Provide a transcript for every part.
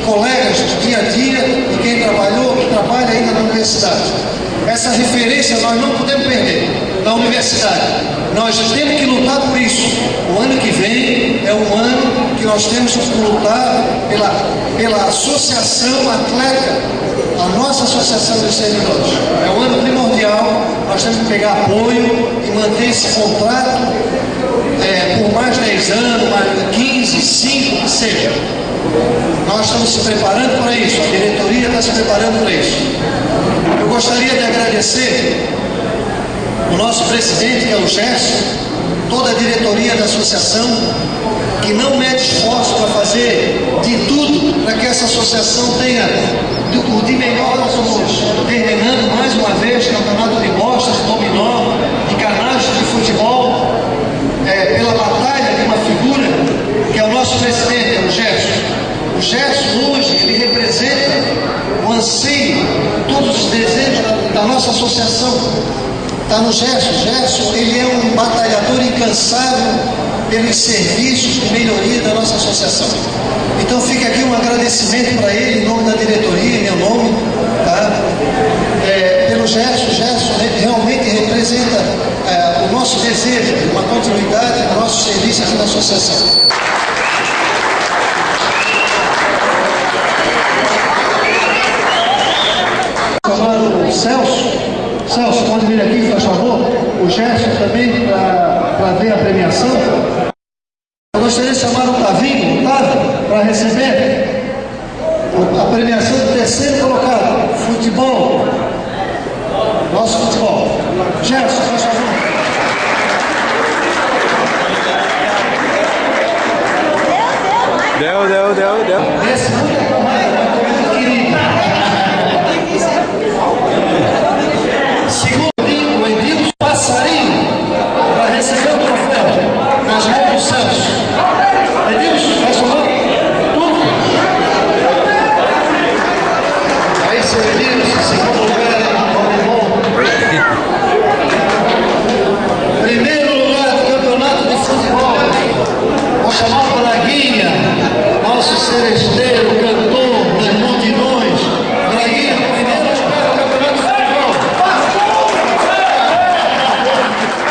colegas do dia a dia e quem trabalhou, que trabalha ainda na universidade. Essa referência nós não podemos perder na universidade. Nós temos que lutar por isso. O ano que vem é um ano que nós temos que lutar pela associação atlética, a nossa associação de servidores. É um ano primordial, nós temos que pegar apoio e manter esse contrato por mais 10 anos, mais 15, 5, que seja. Nós estamos se preparando para isso, a diretoria está se preparando para isso. Eu gostaria de agradecer o nosso presidente, que é o Gerson, toda a diretoria da associação, que não mede esforço para fazer de tudo para que essa associação tenha o de melhor. Nós estamos terminando mais uma vez campeonato de bostas, dominó, de canastra de futebol, pela batalha de uma figura que é o nosso presidente, é o Gerson. O Gerson hoje, ele representa o anseio, todos os desejos da nossa associação. Está no Gerson. Gerson, ele é um batalhador incansável pelos serviços de melhoria da nossa associação. Então fica aqui um agradecimento para ele, em nome da diretoria, em meu nome, tá? Pelo Gerson. O Gerson realmente representa o nosso desejo de uma continuidade do nosso serviço aqui na associação. Chamado Celso, pode vir aqui, por favor, o Gerson também, para ver a premiação. Eu gostaria de chamar o Tavinho, para receber a premiação do terceiro colocado, futebol, nosso futebol. Gerson, por favor. Deu. Esse muito querido. Segundo, o Edilson Passarinho, para receber o troféu nas mãos do Celso. Edilson, faz favor. Tudo. Aí, seu Edilson, segundo lugar, primeiro lugar do campeonato de futebol. Vou chamar o Braguinha, nosso seresteiro, cantor das multidões. Braguinha, primeiro lugar do campeonato de futebol.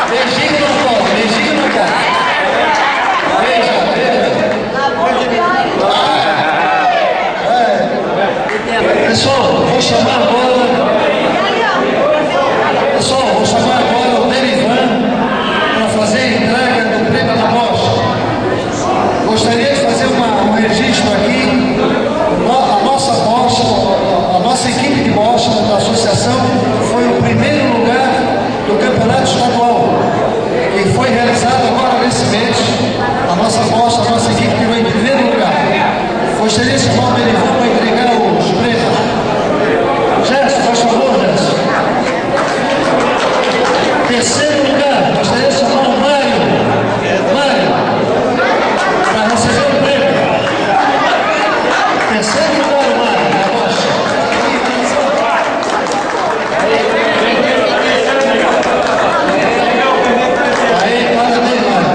Beijinho no colo, beijinho no colo. Beija. Pessoal, vou chamar agora. O Derivan para fazer a entrega do prêmio da Bosch. Gostaria de fazer um registro aqui. A nossa Bosch, a nossa equipe de Bosch da associação foi o primeiro lugar do campeonato estadual, que foi realizado agora nesse mês. A nossa Bosch, a nossa equipe tirou em primeiro lugar. Gostaria de chamar o Derivan para entregar os prêmios. Gerson, faz favor, Gerson. Terceiro lugar, gostaria de chamar o Mário, para receber o prêmio. Terceiro lugar, o Mário, da Bosch. Aí, parabéns, Mário.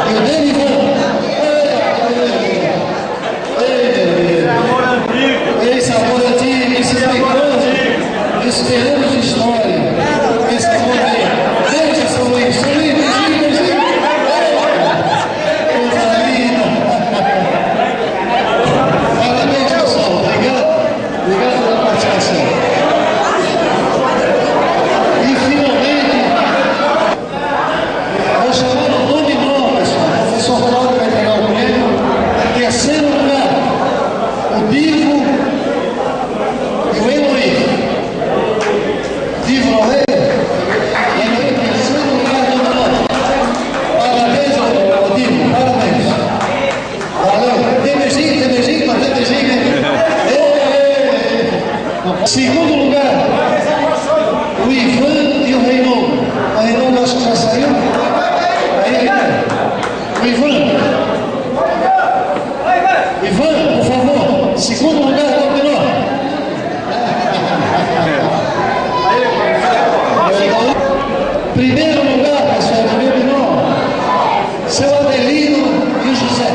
E o Denivan. Esse amor antigo, esse pecado, esse terreno de história, esse amor aí. Beijo, São Luís. São Luís, beijinho, beijinho. Coisa linda. Parabéns, pessoal. Obrigado. Obrigado pela participação. E finalmente, vou chamar o nome novo, pessoal. O professor Cláudio vai entregar o prêmio. Terceiro lugar, o Divo e o Eloy. Divo, não é? Eloy, terceiro lugar, nome novo. Parabéns, ô Divo, parabéns. Valeu. Tem beijinho, mas tem beijinho. Segundo lugar, o Ivan e o Reinaldo. O Reinaldo acho que já saiu. Aí, o Ivan. Ivan, por favor. Segundo lugar, Dominó. Primeiro lugar, pessoal, do Dominó. Seu Adelino e o José.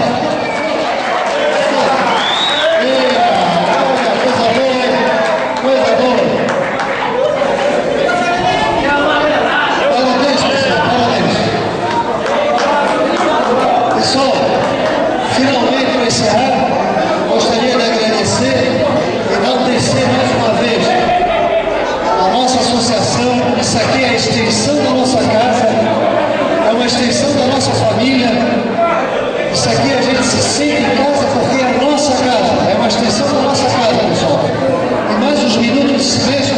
Coisa boa. Parabéns, pessoal, parabéns. Pessoal, finalmente para encerrar, gostaria de agradecer e enaltecer mais uma vez a nossa associação. Isso aqui é a extensão da nossa casa, é uma extensão da nossa família. Isso aqui a gente se sente em casa porque é a nossa casa, é uma extensão da nossa casa, pessoal. E mais uns minutos de silêncio.